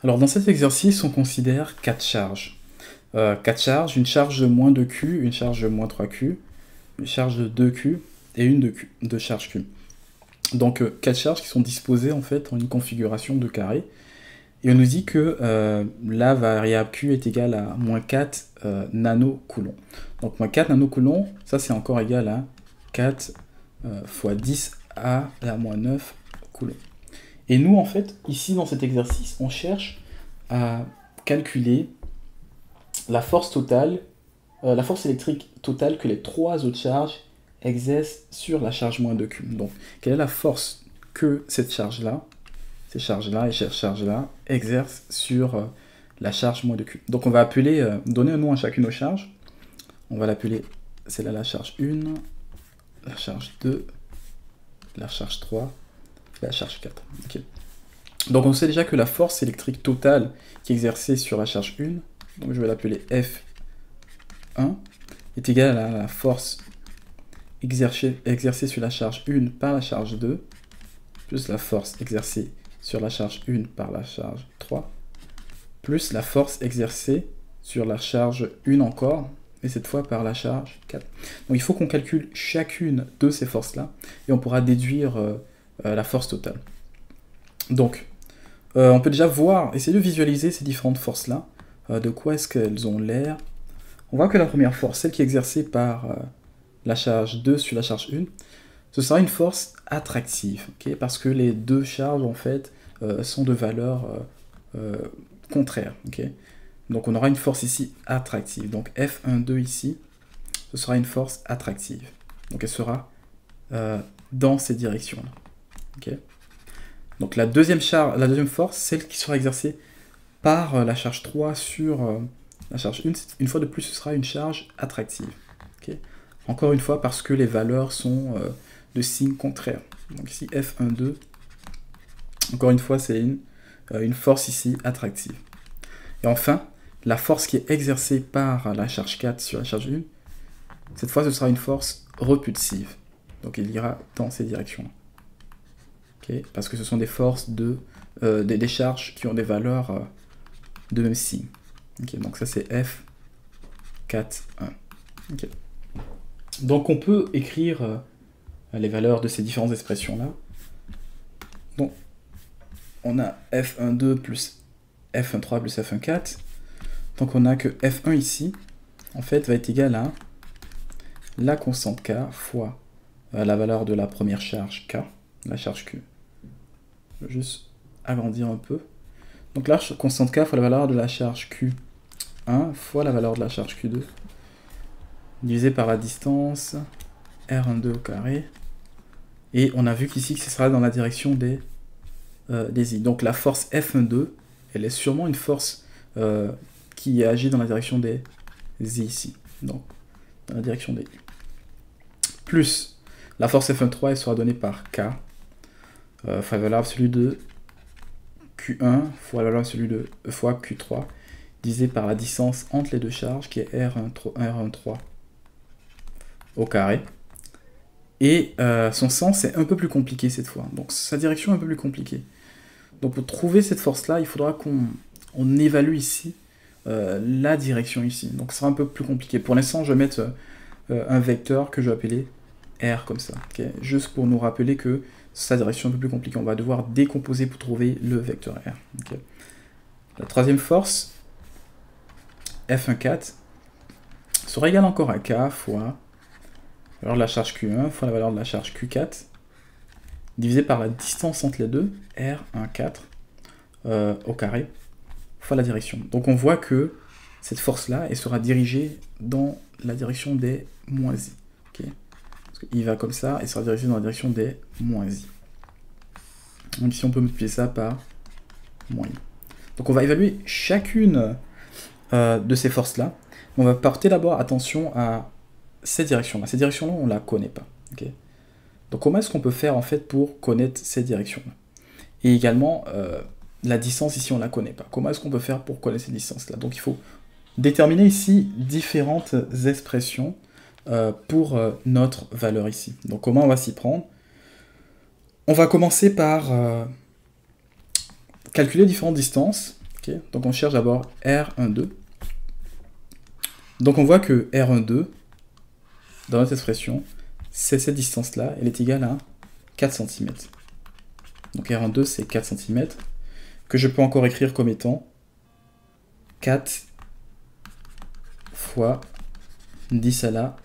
Alors dans cet exercice, on considère 4 charges. 4 charges, une charge de moins 2Q, une charge de moins 3Q, une charge de 2Q et une de Q, de charge Q. Donc 4 charges qui sont disposées en fait en une configuration de carré. Et on nous dit que la variable Q est égale à moins 4 nanocoulomb. Donc moins 4 nanocoulomb, ça c'est encore égal à 4 fois 10 à la moins 9 coulomb. Et nous, en fait, ici dans cet exercice, on cherche à calculer la force totale, la force électrique totale que les trois autres charges exercent sur la charge moins 2Q. Donc, quelle est la force que cette charge-là, ces charges-là et cette charge-là exercent sur la charge moins 2Q. Donc, on va appeler, donner un nom à chacune de nos charges. On va l'appeler, c'est là la charge 1, la charge 2, la charge 3, la charge 4. Okay. Donc on sait déjà que la force électrique totale qui est exercée sur la charge 1, donc je vais l'appeler F1, est égale à la force exercée sur la charge 1 par la charge 2, plus la force exercée sur la charge 1 par la charge 3, plus la force exercée sur la charge 1 encore, et cette fois par la charge 4. Donc il faut qu'on calcule chacune de ces forces-là, et on pourra déduire la force totale. Donc, on peut déjà voir, essayer de visualiser ces différentes forces-là, de quoi est-ce qu'elles ont l'air. On voit que la première force, celle qui est exercée par la charge 2 sur la charge 1, ce sera une force attractive, okay, parce que les deux charges, en fait, sont de valeur contraire. Okay. Donc on aura une force ici attractive. Donc F1,2 ici, ce sera une force attractive. Donc elle sera dans ces directions-là. Okay. Donc la deuxième force, celle qui sera exercée par la charge 3 sur la charge 1, une fois de plus, ce sera une charge attractive. Okay. Encore une fois, parce que les valeurs sont de signe contraire. Donc ici, F1,2, encore une fois, c'est une force ici attractive. Et enfin, la force qui est exercée par la charge 4 sur la charge 1, cette fois, ce sera une force repulsive. Donc il ira dans ces directions-là. Okay, parce que ce sont des forces des charges qui ont des valeurs de même signe. Okay, donc ça c'est F4,1. Okay. Donc on peut écrire les valeurs de ces différentes expressions-là. Donc on a F1,2 plus F1,3 plus F1,4. Donc on a que F1 ici, en fait, va être égal à la constante K fois la valeur de la première charge K, la charge Q. Je vais juste agrandir un peu. Donc la constante K fois la valeur de la charge Q1 fois la valeur de la charge Q2 divisé par la distance R12 au carré. Et on a vu qu'ici, ce sera dans la direction des I. Donc la force F12, elle est sûrement une force qui agit dans la direction des I ici. Donc dans la direction des I. Plus la force F13, elle sera donnée par K. Fois la valeur absolue de Q1 fois la valeur absolue de fois Q3 divisé par la distance entre les deux charges qui est R13 au carré. Et son sens est un peu plus compliqué cette fois. Donc sa direction est un peu plus compliquée. Donc pour trouver cette force-là, il faudra qu'on évalue ici la direction ici. Donc ce sera un peu plus compliqué. Pour l'instant, je vais mettre un vecteur que je vais appeler R comme ça. Okay, juste pour nous rappeler que sa direction est un peu plus compliquée. On va devoir décomposer pour trouver le vecteur R. Okay. La troisième force, F1,4, sera égale encore à K fois la valeur de la charge Q1 fois la valeur de la charge Q4 divisé par la distance entre les deux, R1,4 au carré, fois la direction. Donc on voit que cette force-là, elle sera dirigée dans la direction des moins I. Okay. Il va comme ça, et sera dirigé dans la direction des moins I. Donc ici on peut multiplier ça par moins I. Donc on va évaluer chacune de ces forces-là. On va porter d'abord attention à cette direction-là. Cette direction-là, on ne la connaît pas. Okay. Donc comment est-ce qu'on peut faire en fait pour connaître cette direction-là? Et également, la distance ici, on ne la connaît pas. Comment est-ce qu'on peut faire pour connaître cette distance-là? Donc il faut déterminer ici différentes expressions pour notre valeur ici. Donc comment on va s'y prendre? On va commencer par calculer différentes distances Okay, donc on cherche d'abord R12. Donc on voit que R12, dans notre expression, c'est cette distance-là, elle est égale à 4 cm. Donc R12, c'est 4 cm, que je peux encore écrire comme étant 4 fois 10 à la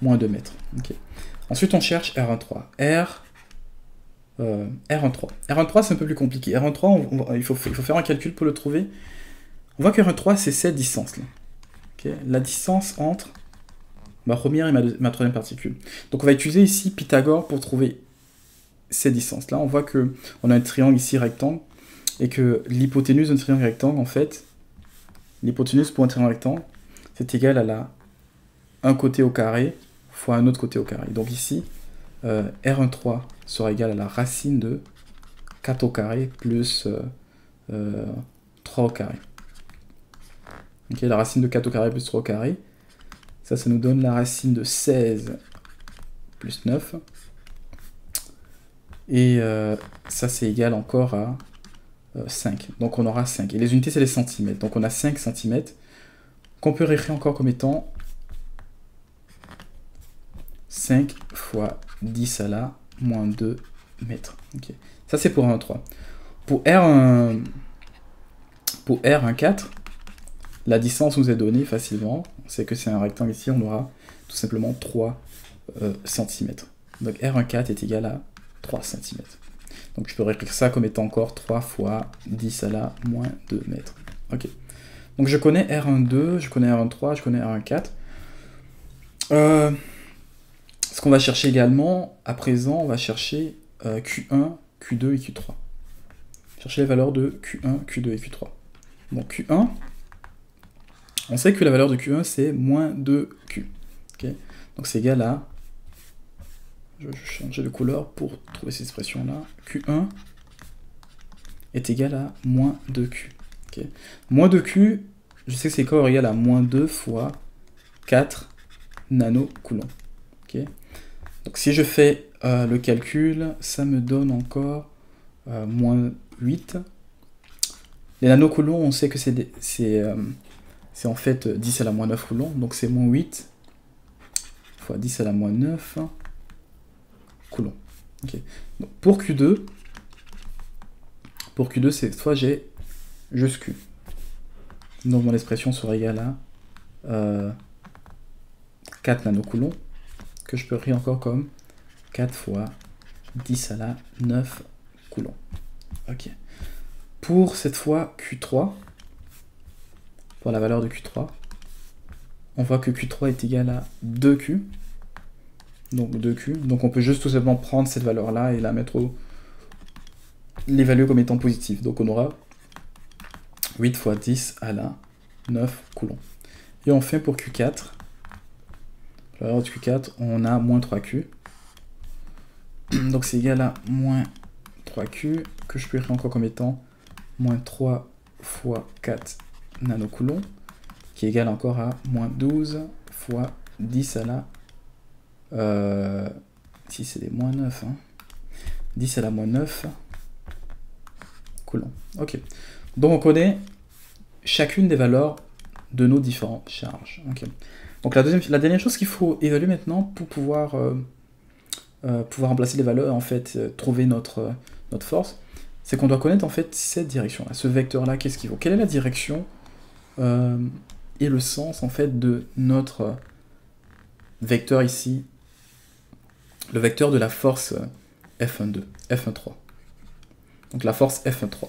moins 2 mètres. Okay. Ensuite, on cherche R13. R13. R13, c'est un peu plus compliqué. R13, il faut faire un calcul pour le trouver. On voit que R13, c'est cette distance-là. Okay. La distance entre ma première et ma troisième particule. Donc, on va utiliser ici Pythagore pour trouver ces distances-là. On voit qu'on a un triangle ici rectangle et que l'hypoténuse d'un triangle rectangle, en fait, l'hypoténuse pour un triangle rectangle, c'est égal à un côté au carré fois un autre côté au carré. Donc ici, R13 sera égal à la racine de 4 au carré plus 3 au carré. Okay, la racine de 4 au carré plus 3 au carré, ça nous donne la racine de 16 plus 9. Et ça, c'est égal encore à 5. Donc on aura 5. Et les unités, c'est les centimètres. Donc on a 5 cm qu'on peut réécrire encore comme étant 5 fois 10 à la moins 2 mètres. Okay. Ça, c'est pour R13. Pour R14, la distance nous est donnée facilement. On sait que c'est un rectangle ici, on aura tout simplement 3 cm. Donc R14 est égal à 3 cm. Donc je peux réécrire ça comme étant encore 3 fois 10 à la moins 2 mètres. Ok. Donc je connais R12, je connais R13, je connais R14. Ce qu'on va chercher également, à présent, on va chercher Q1, Q2 et Q3. Chercher les valeurs de Q1, Q2 et Q3. Donc Q1, on sait que la valeur de Q1 c'est moins 2Q. Okay. Donc c'est égal à... Je vais changer de couleur pour trouver cette expression-là. Q1 est égal à moins 2Q. Okay. Moins 2Q, je sais que c'est corps égal à moins 2 fois 4 nanocoulombs. Okay. Donc si je fais le calcul, ça me donne encore moins 8. Les nanocoulombs, on sait que c'est en fait 10 à la moins 9 coulombs, donc c'est moins 8 fois 10 à la moins 9 coulombs. Okay. Donc pour Q2, cette fois j'ai juste Q. Donc mon expression sera égale à 4 nanocoulombs, que je peux écrire encore comme 4 fois 10 à la 9 coulombs. Ok. Pour cette fois Q3, pour la valeur de Q3, on voit que Q3 est égal à 2Q. Donc 2Q. Donc on peut juste tout simplement prendre cette valeur-là et la mettre l'évaluer comme étant positive. Donc on aura 8 fois 10 à la 9 coulombs. Et enfin pour Q4, pour la valeur de Q4, on a moins 3Q. Donc c'est égal à moins 3Q, que je peux écrire encore comme étant moins 3 fois 4 nanocoulombs, qui est égal encore à moins 12 fois 10 à la... si c'est des moins 9, hein, 10 à la moins 9 coulombs. Ok. Donc on connaît chacune des valeurs de nos différentes charges. Okay. Donc la dernière chose qu'il faut évaluer maintenant pour pouvoir remplacer les valeurs, en fait, trouver notre force, c'est qu'on doit connaître en fait cette direction-là, ce vecteur-là, qu'est-ce qu'il vaut. Quelle est la direction et le sens en fait de notre vecteur ici, le vecteur de la force F12, F13. Donc la force F13.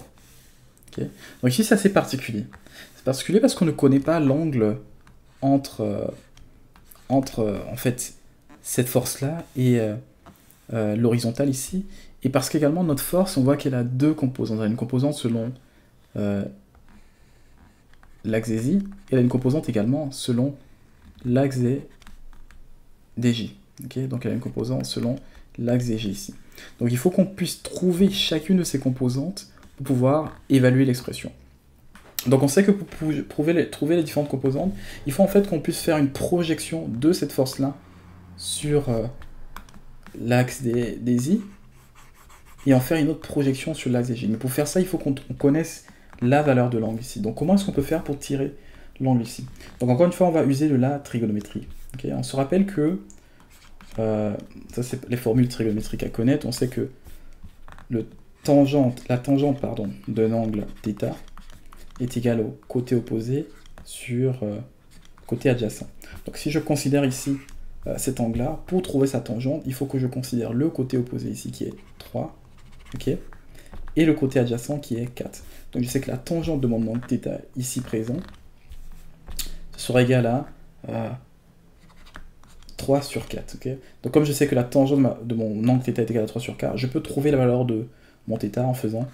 Okay. Donc ici c'est assez particulier. C'est particulier parce qu'on ne connaît pas l'angle entre en fait cette force-là et l'horizontale ici, et parce qu'également notre force, on voit qu'elle a deux composantes. Elle a une composante selon l'axe des y, et elle a une composante également selon l'axe des j. Okay, donc elle a une composante selon l'axe des j ici. Donc il faut qu'on puisse trouver chacune de ces composantes pour pouvoir évaluer l'expression. Donc on sait que pour trouver les différentes composantes, il faut en fait qu'on puisse faire une projection de cette force-là sur l'axe des y, et en faire une autre projection sur l'axe des j. Mais pour faire ça, il faut qu'on connaisse la valeur de l'angle ici. Donc comment est-ce qu'on peut faire pour tirer l'angle ici? Donc encore une fois, on va user de la trigonométrie. Okay, on se rappelle que, ça c'est les formules trigonométriques à connaître, on sait que la tangente d'un angle θ est égale au côté opposé sur côté adjacent. Donc si je considère ici cet angle-là, pour trouver sa tangente, il faut que je considère le côté opposé ici qui est 3, ok, et le côté adjacent qui est 4. Donc je sais que la tangente de mon angle θ ici présent, ce sera égal à 3 sur 4. Okay, donc comme je sais que la tangente de mon angle θ est égale à 3 sur 4, je peux trouver la valeur de mon θ en faisant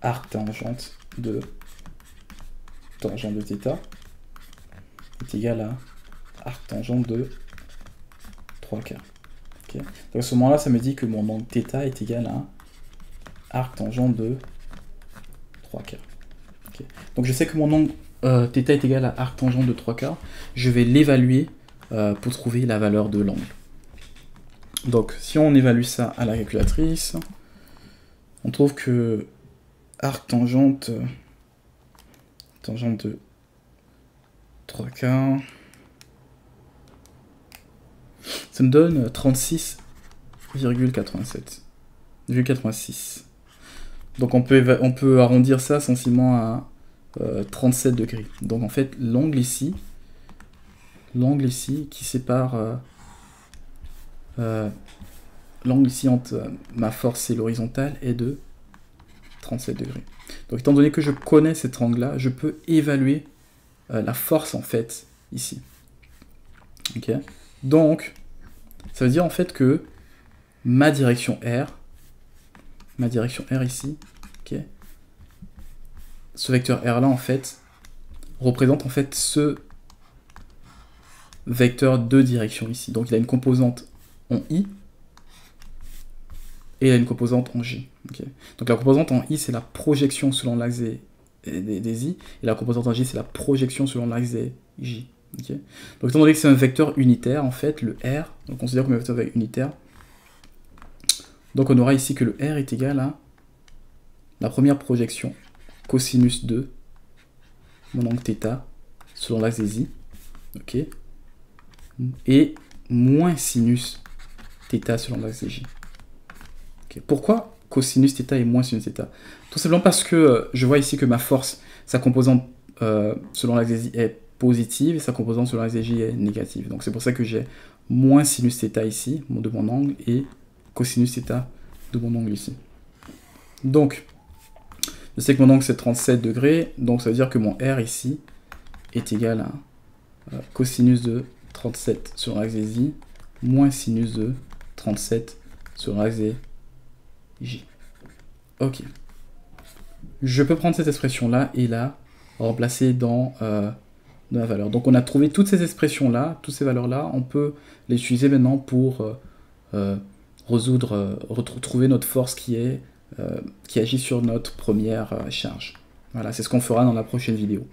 arc tangente de θ est égal à arc tangente de 3 quarts. Okay. Donc à ce moment-là, ça me dit que mon angle θ est égal à arc tangente de 3 quarts. Okay. Donc je sais que mon angle θ est égal à arc tangente de 3 quarts. Je vais l'évaluer pour trouver la valeur de l'angle. Donc si on évalue ça à la calculatrice, on trouve que arc tangente de 3 quarts, ça me donne 36,86. Donc on peut arrondir ça sensiblement à 37 degrés. Donc en fait, l'angle ici qui sépare l'angle ici entre ma force et l'horizontale est de 37 degrés. Donc étant donné que je connais cet angle-là, je peux évaluer la force en fait ici. Ok. Donc ça veut dire en fait que ma direction R ici, ok, ce vecteur R là en fait représente en fait ce vecteur de direction ici. Donc il a une composante en I et il a une composante en J. Okay. Donc la composante en I c'est la projection selon l'axe des I, et la composante en J c'est la projection selon l'axe des J. Okay. Donc étant donné que c'est un vecteur unitaire, en fait le R, on le considère comme un vecteur unitaire, donc on aura ici que le R est égal à la première projection, cosinus de mon angle θ selon l'axe des I, ok, et moins sinus θ selon l'axe des J. Okay. Pourquoi cosinus θ et moins sinus θ? Tout simplement parce que je vois ici que ma force, sa composante selon l'axe des I est positive et sa composante selon l'axe des J est négative. Donc c'est pour ça que j'ai moins sinus θ ici, de mon angle, et cosinus θ de mon angle ici. Donc, je sais que mon angle c'est 37 degrés, donc ça veut dire que mon R ici est égal à cosinus de 37 sur l'axe des I, moins sinus de 37 sur l'axe des J. Ok. Je peux prendre cette expression-là et la remplacer dans la valeur. Donc on a trouvé toutes ces expressions-là, toutes ces valeurs-là, on peut les utiliser maintenant pour retrouver notre force qui agit sur notre première charge. Voilà, c'est ce qu'on fera dans la prochaine vidéo.